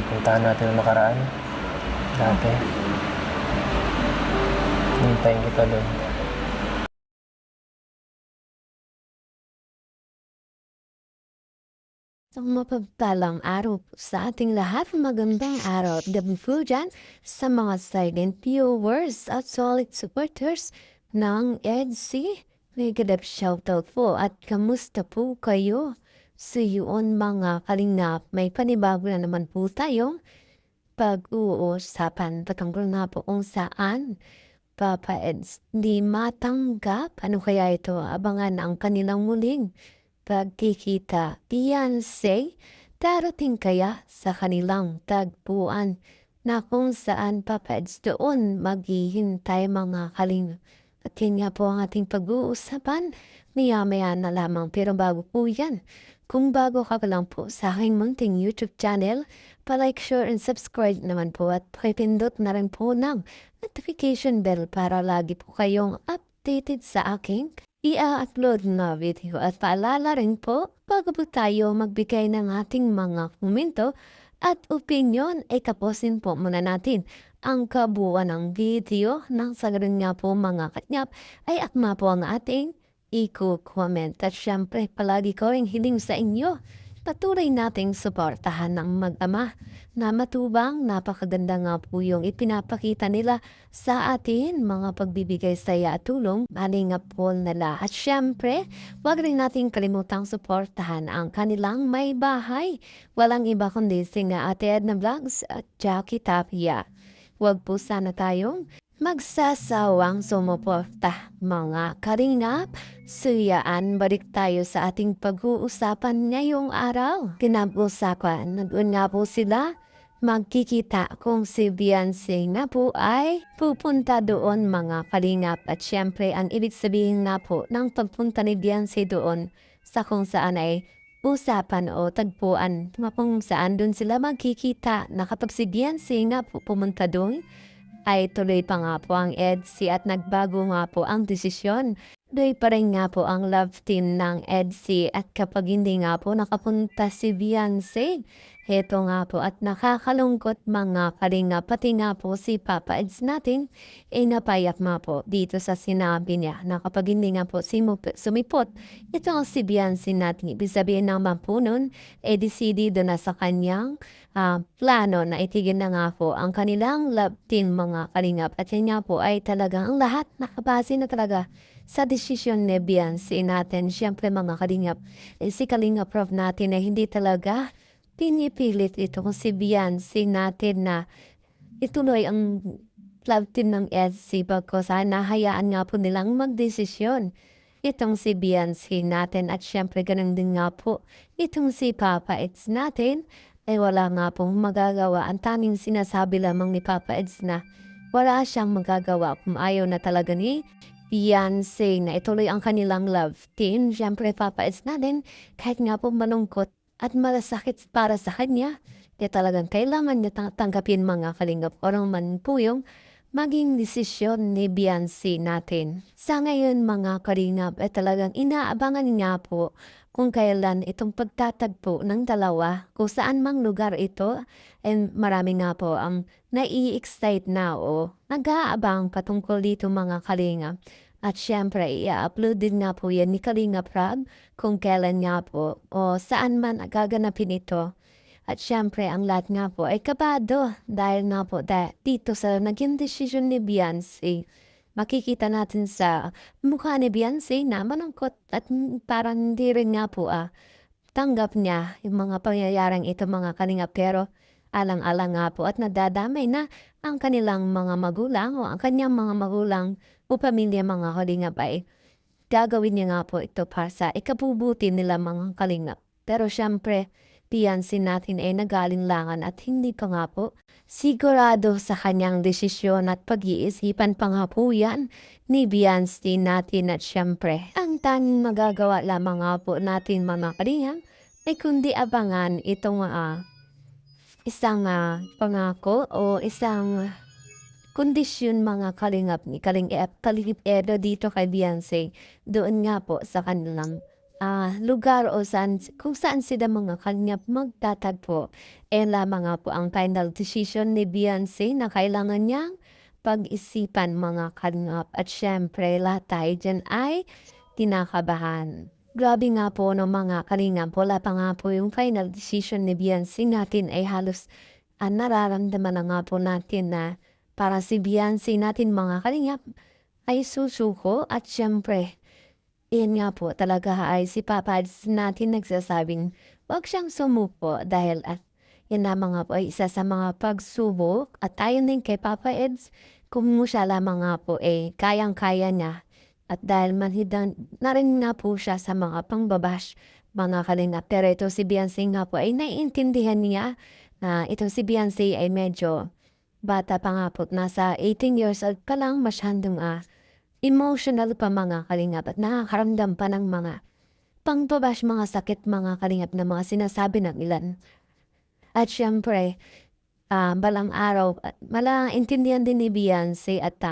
napuntahan natin ng nakaraan. Dati. Hintayin kita doon. Isang mapagpalang araw po sa ating lahat. Magandang araw at gabi po dyan sa mga silent viewers at solid supporters ng EDC. May gadap shoutout po at kamusta po kayo? So yun mga kalingap, may panibago na naman po tayong pag-uusapan patungkol na po kung saan Papa Eds di matanggap. Ano kaya ito? Abangan ang kanilang muling pagkikita. Beyonce, darating kaya sa kanilang tagpuan na kung saan Papa Eds doon maghihintay mga kaling. At yun nga po ang ating pag-uusapan. Maya-maya na lamang. Pero bago po yan, kung bago ka pa lang po sa aking munting YouTube channel, pa-like, share, and subscribe naman po at pakipindot na rin po ng notification bell para lagi po kayong updated sa aking i-upload na video. At paalala rin po, bago po tayo magbigay ng ating mga komento at opinion, ay tapusin po muna natin ang kabuuan ng video nang sa ganun nga po mga katnyap ay akma po ang ating i-comment. At syempre, palagi ko rin hiling sa inyo, patuloy nating suportahan ng mag-ama na matubang. Napakaganda nga po yung ipinapakita nila sa atin, mga pagbibigay saya at tulong, malinga po nila. At syempre, wag rin nating kalimutang suportahan ang kanilang may bahay. Walang iba kundi si nga Ate Edna Vlogs at Jackie Tapia. Wag po sana tayong magsasawang sumuporta mga karingap. Suyaan, balik tayo sa ating pag-uusapan ngayong araw. Kinag-usapan, nag-un nga po sila magkikita kung si Beyonce na po ay pupunta doon mga kalingap. At syempre, ang ibig sabihin nga po ng pagpunta ni Beyonce doon sa kung saan ay usapan o tagpuan kung saan doon sila magkikita na kapag si Beyonce nga po pumunta doon, ay tuloy pa nga po ang EDC at nagbago nga po ang desisyon. Tuloy pa rin nga po ang love team ng EDC at kapag hindi nga po nakapunta si Beyonce, heto nga po at nakakalungkot mga kalinga, pati nga po si Papa Eds natin, napayak nga po dito sa sinabi niya na kapag hindi nga po sumipot, ito ang si Beyonce natin. Ibig sabihin naman po nun, decidido na sa kanyang plano na itigil na nga po ang kanilang love team mga kalingap. At yan nga po ay talagang ang lahat nakabase na talaga sa desisyon ni Beyonce natin. Siyempre mga kalingap, si Kalingap Prof natin ay hindi talaga pinipilit ito kung si Beyonce natin na ituloy ang love team ng SC bagkos nahayaan nga po nilang magdesisyon itong si Beyonce natin. At syempre ganun din nga po itong si Papa Eds natin ay wala nga pong magagawa. Ang tanging sinasabi lamang ni Papa Eds na wala siyang magagawa kung ayaw na talaga ni Beyonce na ituloy ang kanilang love team. Syempre Papa Eds natin kahit nga po malungkot at malasakit para sa kanya, kaya talagang kailangan niya tanggapin mga kalingap o man po yung maging desisyon ni Beyonce natin. Sa ngayon mga kalingap ay talagang inaabangan niya po kung kailan itong pagtatagpo ng dalawa, kung saan mang lugar ito. And marami nga po ang nai-excite na o nag-aabang patungkol dito mga kalingap. At syempre, i-upload din nga po yan ni Kalinga Prab kung kailan nga po o saan man gaganapin ito. At syempre, ang lahat nga po ay kabado dahil nga po dito sa naging desisyon ni Beyonce. Makikita natin sa mukha ni Beyonce na malungkot at parang hindi rin nga po tanggap niya yung mga pangyayaring ito mga kalinga. Pero alang-alang nga po at nadadamay na ang kanilang mga magulang o ang kanyang mga magulang o pamilya mga kalingap ay gagawin niya nga po ito para sa ikabubuti nila mga kalingap. Pero syempre, Beyonce natin ay nag-aalinlangan at hindi pa nga po sigurado sa kanyang desisyon at pag-iisipan pa nga po yan ni Beyonce natin. At syempre, ang tanging magagawa lamang nga po natin mga kalingap ay kundi abangan itong isang pangako o isang kondisyon mga kalingap ni Kalingap Edo dito kay Beyonce doon nga po sa kanilang lugar o kung saan sila mga kalingap magtatagpo. Lamang nga po ang final decision ni Beyonce na kailangan niyang pag-isipan mga kalingap. At syempre lahat tayo dyan ay kinakabahan. Grabe nga po no mga kalingap, wala pa nga po yung final decision ni Beyonce natin ay halos nararamdaman na nga po natin na para si Beyonce natin mga kalingap ay susuko at syempre iyan nga po talaga ay si Papa Eds natin nagsasabing wag siyang sumuko dahil yan lamang nga po ay isa sa mga pagsubok at ayon din kay Papa Eds kung siya lamang nga po kayang-kaya niya at dahil manhidan na rin nga po siya sa mga pangbabash mga kalingap. Pero ito si Beyonce nga po ay naiintindihan niya na ito si Beyonce ay medyo bata pa nga po, nasa 18 years old pa lang masyadong emotional pa mga kalingap at nakakaramdam pa ng mga pangbabash, mga sakit mga kalingap na mga sinasabi ng ilan. At syempre, balang araw, malaintindihan din ni Beyonce at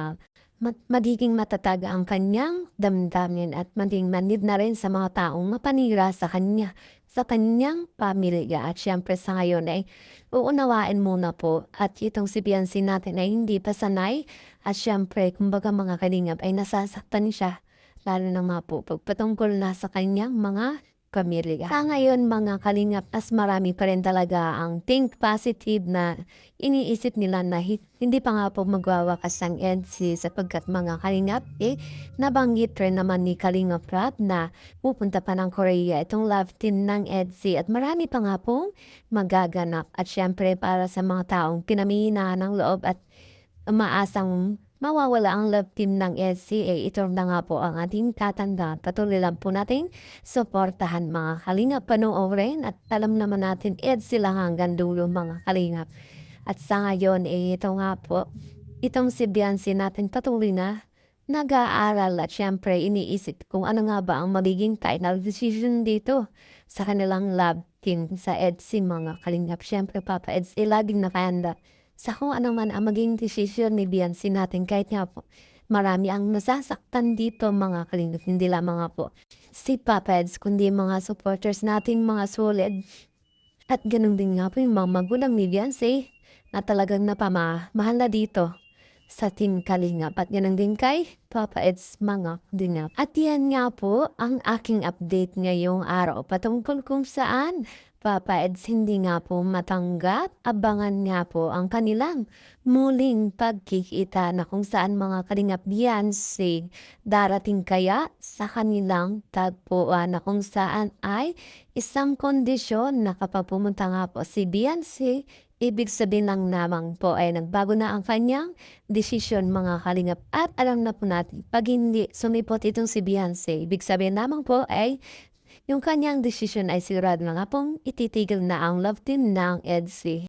magiging matatag ang kanyang damdamin at maging manid na rin sa mga taong mapanira sa kanya, sa kanyang pamilya. At syempre sa ngayon ay uunawain muna po at itong si Beyonce natin ay hindi pa sanay at syempre kumbaga mga kalingap ay nasasaktan siya lalo na mga po pagpatungkol na sa kanyang mga pamilya. Sa ngayon mga kalingap, as marami pa rin talaga ang think positive na iniisip nila na hindi pa nga po magwawakas ang EDSI sapagkat mga kalingap, nabanggit rin naman ni Kalingap Rap na pupunta pa ng Korea itong love team ng EDSI at marami pa nga pong magaganap. At syempre para sa mga taong pinamihina ng loob at umaasang mawawala ang love team ng EDSI, ito na nga po ang ating tatanda. Patuloy lang po nating suportahan mga kalingap, panoorin at alam naman natin EDSI lang hanggang dulo mga kalingap. At sa ngayon, ito nga po, itong si Beyonce natin patuloy na nag-aaral at syempre iniisip kung ano nga ba ang magiging final decision dito sa kanilang love team sa EDSI mga kalingap. Syempre Papa EDSI laging nakahanda sa kung ano man ang maging decision ni Beyonce natin kahit nga po marami ang nasasaktan dito mga kalingap. Hindi lamang nga po si Papa Eds kundi mga supporters nating mga solid. At ganun din nga po yung mga magulang ni Beyonce na talagang napamahal na dito sa Team Kalingap. At ganun din kay Papa Eds mga kalingap. At yan nga po ang aking update ngayong araw patungkol kung saan Papa Eds hindi nga po matanggap, abangan nga po ang kanilang muling pagkikita na kung saan mga kalingap Beyonce darating kaya sa kanilang tagpuan na kung saan ay isang kondisyon na kapag pumunta nga po si Beyonce, ibig sabihin lang naman po ay nagbago na ang kanyang desisyon mga kalingap. At alam na po natin, pag hindi sumipot itong si Beyonce, ibig sabihin naman po ay yung kanyang desisyon ay sigurado na nga pong ititigil na ang love team ng EDSI.